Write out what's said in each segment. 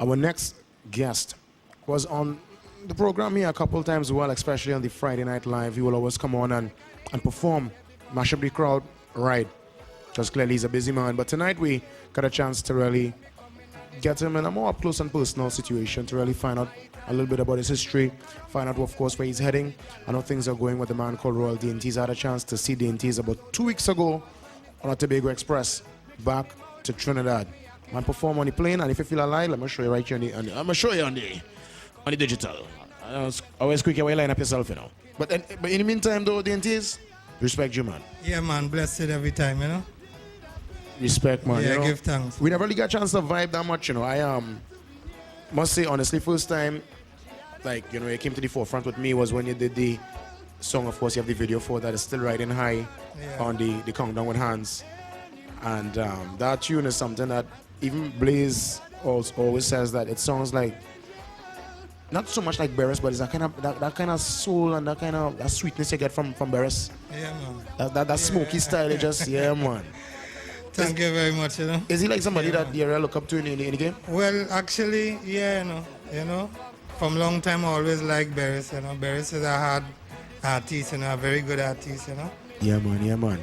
Our next guest was on the program here a couple times as well, especially on the Friday Night Live. He will always come on and perform, mash up the crowd, right. Just clearly he's a busy man. But tonight we got a chance to really get him in a more up close and personal situation to really find out a little bit about his history, find out, of course, where he's heading. I know things are going with the man called Royal Dainties. I had a chance to see Dainties about 2 weeks ago on a Tobago Express back to Trinidad. Man perform on the plane, and if you feel alive, let me show you right here I'm gonna show you on the digital. Always quick away, line up yourself, you know. But in the meantime, though, Dainties, respect you, man. Yeah, man, blessed every time, you know. Respect, man. Yeah, you know? give thanks. We never really got a chance to vibe that much, you know. I must say, honestly, first time, like, you know, you came to the forefront with me was when you did the song. Of course, you have the video for that is still riding high on the Countdown with Hands. And that tune is something that even Blaze always says that it sounds like, not so much like Beres, but it's that kind of soul and that sweetness you get from Beres. Yeah, man. That smoky style, it just, yeah, man. Thank you very much, you know. Is he like somebody that you really look up to in the game? Well, actually, yeah, you know. From long time I always liked Beres, you know. Beres is a hard artist, you know, a very good artist, you know. Yeah, man, yeah, man.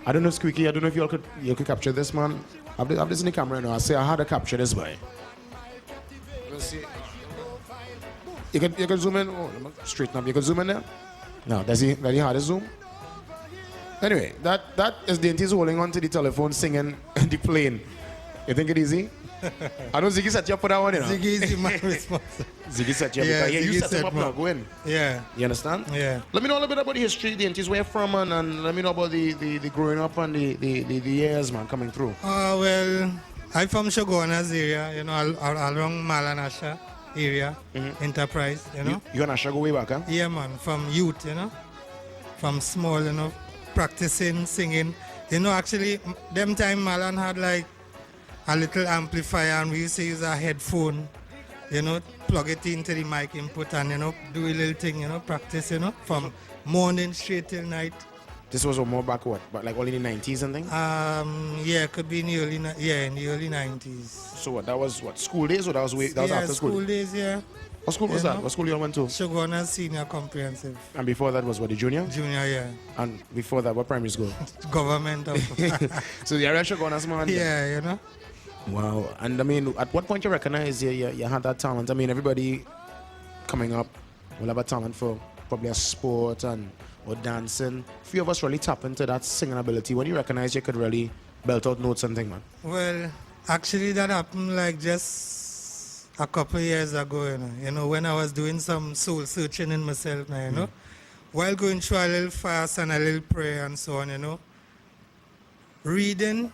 I don't know, Squeaky, I don't know if you could capture this, man. I've this in the camera now. I say I had to capture this boy. Let's see. You can zoom in. Oh, straighten up. You can zoom in there. No, does he hard to zoom? Anyway, that is Dainties holding on to the telephone, singing in the plane. You think it easy? I know Ziggy set you up for that one, you know. Ziggy is my response. Ziggy set you up. Yeah, You Ziggy set him up now. Go in. Yeah. You understand? Yeah. Let me know a little bit about the history, Dainties, where you're from, and let me know about the growing up and the years, man, coming through. Well, I'm from Shogunas area, you know, along Malanasha area, Enterprise, you know. You and Asha go way back, huh? Yeah, man, from youth, you know. From small, you know, practicing, singing. You know, actually, them time Malan had like a little amplifier and we used to use a headphone, you know, plug it into the mic input and, you know, do a little thing, you know, practice, you know, from morning straight till night. This was more back what? But like all in the 90s and things? Yeah, it could be in the early 90s. So what, that was what, school days or that was after school? School days, yeah. What school was that? What school you all went to? Shogunas Senior Comprehensive. And before that was what, the junior? Junior, yeah. And before that, what primary school? Government of... So the area Shogunas, man? Yeah, you know. Wow. And I mean, at what point you recognize you had that talent? I mean, everybody coming up will have a talent for probably a sport or dancing. Few of us really tap into that singing ability. When you recognize you could really belt out notes and things, man? Well, actually that happened like just a couple of years ago, you know. You know, when I was doing some soul searching in myself now, you know. While going through a little fast and a little prayer and so on, you know. Reading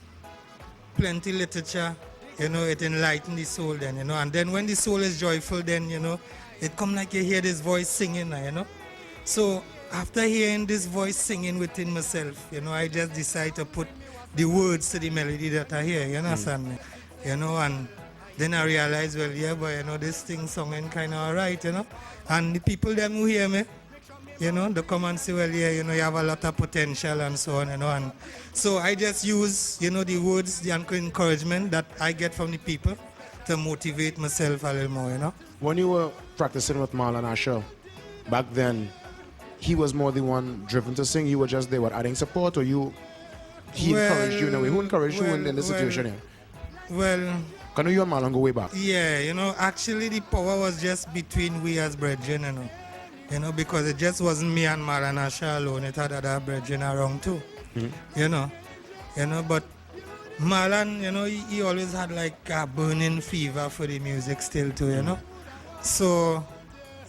plenty literature, you know, it enlightens the soul then, you know. And then when the soul is joyful, then, you know, it come like you hear this voice singing now, you know. So after hearing this voice singing within myself, you know, I just decide to put the words to the melody that I hear, you understand me? You know, and then I realize, well, yeah, but, you know, this thing singing kind of all right, you know. And the people them who hear me, you know, they come and say, well, yeah, you know, you have a lot of potential and so on, you know. And so I just use, you know, the words, the encouragement that I get from the people to motivate myself a little more, you know. When you were practicing with Marlon Asher, back then, he was more the one driven to sing. You were just there, what, adding support, or he encouraged you in a way? Who encouraged you in this situation here? Well, I know you and Marlon go way back. Yeah, you know, actually the power was just between we as brethren, you know. You know, because it just wasn't me and Marlon Asher alone. It had other brethren around too. You know, but Marlon, you know, he always had like a burning fever for the music still too, you know. So,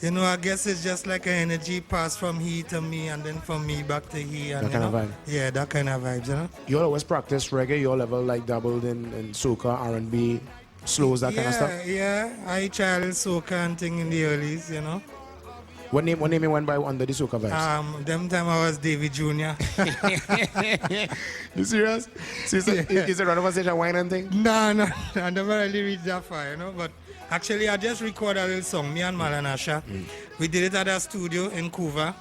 you know, I guess it's just like an energy pass from he to me and then from me back to he. And, that kind of vibe. Yeah, that kind of vibes, you know. You always practice reggae? You all ever like dabbled in soca, R&B, slows, that kind of stuff? Yeah, I tried soca and thing in the earlys, you know. What name you went by under the soca vibes? Them time I was David Jr. You serious? So is it a conversation wine and thing? No, I never really reached that far, you know. But actually, I just recorded a little song, me and Malanasha. We did it at a studio in Couva.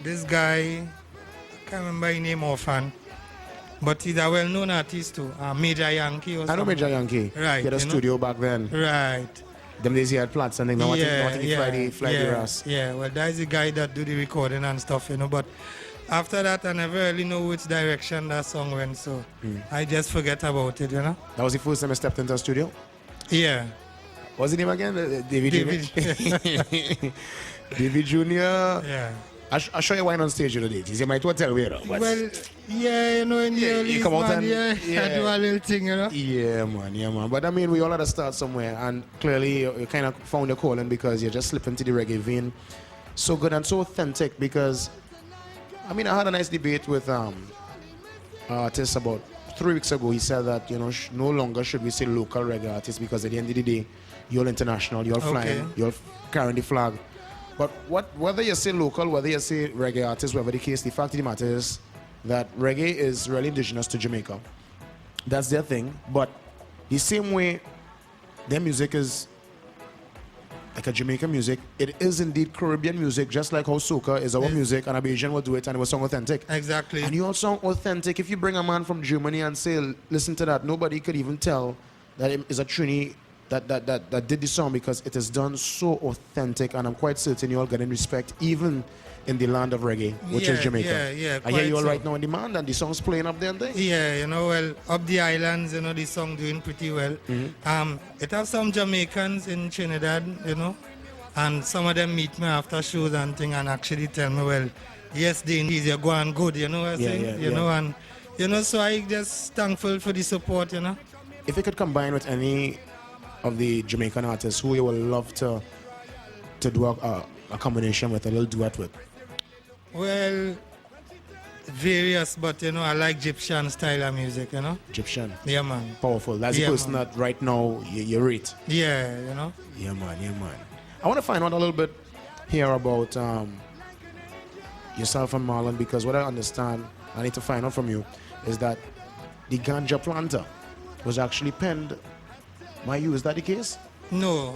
This guy, I can't remember his name offhand. But he's a well-known artist too, Major Yankee or I know something. Major Yankee. Right, He had a you know? studio back then. Right. Them days he had plats and things. Now I think he fly the Ras. Yeah, well, that is the guy that do the recording and stuff, you know. But after that, I never really know which direction that song went, so I just forget about it, you know. That was the first time I stepped into a studio? Yeah. What's his name again? David Jr. David Jr. Yeah. I'll show you wine on stage the Dainties. You might well tell me, you know. Well, yeah, you know, in the early you come out man, and- yeah, I do a little thing, you know. Yeah, man. But I mean, we all had to start somewhere, and clearly you kind of found your calling because you just slipped into the reggae vein. So good and so authentic because, I mean, I had a nice debate with artists about 3 weeks ago. He said that, you know, no longer should we say local reggae artists because at the end of the day, you're international, you're flying, Okay. you're carrying the flag. But whether you say local, whether you say reggae artist, whatever the case, the fact of the matter is that reggae is really indigenous to Jamaica. That's their thing. But the same way their music is like a Jamaican music, it is indeed Caribbean music, just like how soca is our music and a Bajan will do it and it will sound authentic. Exactly. And you all sound authentic. If you bring a man from Germany and say, listen to that, nobody could even tell that it is a Trini that did the song because it is done so authentic, and I'm quite certain you all getting respect even in the land of reggae, which is Jamaica. Yeah, I hear you all quite right so. now in demand and the song's playing up there and there. Yeah, you know, well, up the islands, you know, the song doing pretty well. It have some Jamaicans in Trinidad, you know, and some of them meet me after shows and thing and actually tell me, well, yes, Dainties, you're going good, you know what I'm saying? You know, and, you know, so I just thankful for the support, you know. If you could combine with any of the Jamaican artists who you would love to do a combination with, a little duet with? Well, various, but, you know, I like Egyptian style of music, you know. Egyptian. Yeah, man. Powerful. That's Yeah, the person man. that right now you rate. Yeah, you know. Yeah, man. I want to find out a little bit here about yourself and Marlon, because what I understand, I need to find out from you, is that the ganja planter was actually penned by you. Is that the case? No.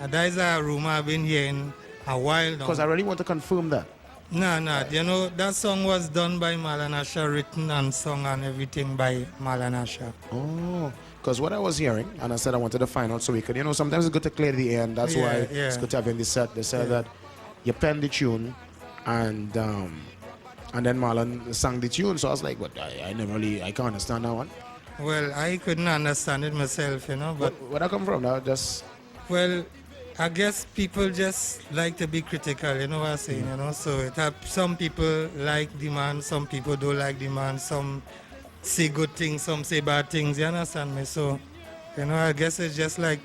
That is a rumor I've been hearing a while now. Because I really want to confirm that. No. You know, that song was done by Malanasha, written and sung and everything by Malanasha. Oh, because what I was hearing, and I said I wanted to find out so we could, you know, sometimes it's good to clear the air, and that's why it's good to have in the set. They said that you penned the tune, and then Marlon sang the tune. So I was like, but I can't understand that one. Well, I couldn't understand it myself, you know, but, Where that come from? That just well, I guess people just like to be critical, you know what I'm saying, you know, so it have, some people like the man, some people don't like the man, some say good things, some say bad things, you understand me? So, you know, I guess it's just like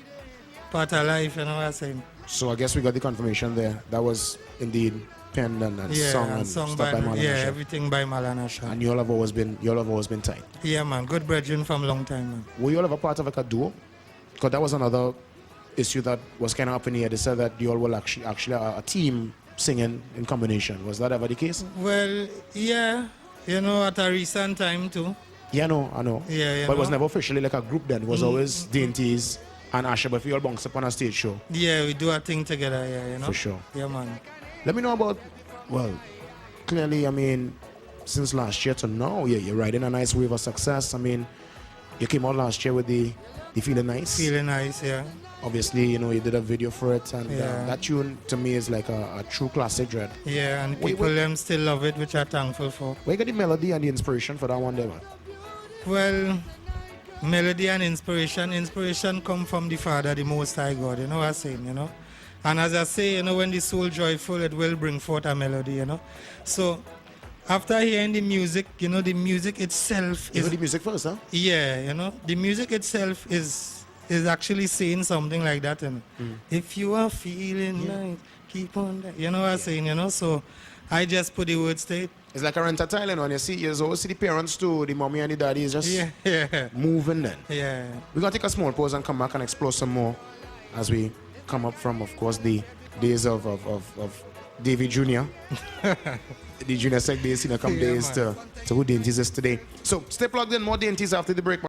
part of life, you know what I'm saying? So I guess we got the confirmation there. That was indeed penned and sung and sung stuff by Malanasha. yeah, everything by Malanasha. And you all have always been tight. Yeah, man, good brethren from long time, man. Were you all ever part of like a duo? Because that was another issue that was kind of up in the air. They said that you all were actually a team singing in combination. Was that ever the case? Well, yeah, you know, at a recent time too. Yeah, I know. Yeah, you But it was know. never officially like a group then. It was always Dainties and Asha, but if you all bounce up on a stage show. Yeah, we do a thing together, yeah, you know. For sure. Yeah, man. Let me know about, well, clearly, I mean, since last year to now, you're riding a nice wave of success. I mean, you came out last year with the Feeling Nice. Feeling nice, yeah. Obviously, you know, you did a video for it, and Yeah. that tune to me is like a true classic, Dread. Yeah, and Wait, people wait. them still love it, which I'm thankful for. Where you got the melody and the inspiration for that one there, man? Well, melody and inspiration come from the Father, the Most High God, you know what I'm saying, you know. And as I say, you know, when the soul joyful, it will bring forth a melody, you know. So, after hearing the music, you know, the music itself You is... heard the music first, huh? Yeah, you know, the music itself is actually saying something like that. And if you are feeling like, keep on that. You know what I'm saying, you know? So I just put the words to it. It's like a renter Thailand when you always see the parents too, the mommy and the daddy is just Yeah. moving then. Yeah. We're going to take a small pause and come back and explore some more as we come up from, of course, the days of David Jr. The junior sec days, come Yeah, days to who Dainties is today. So stay plugged in, more Dainties after the break.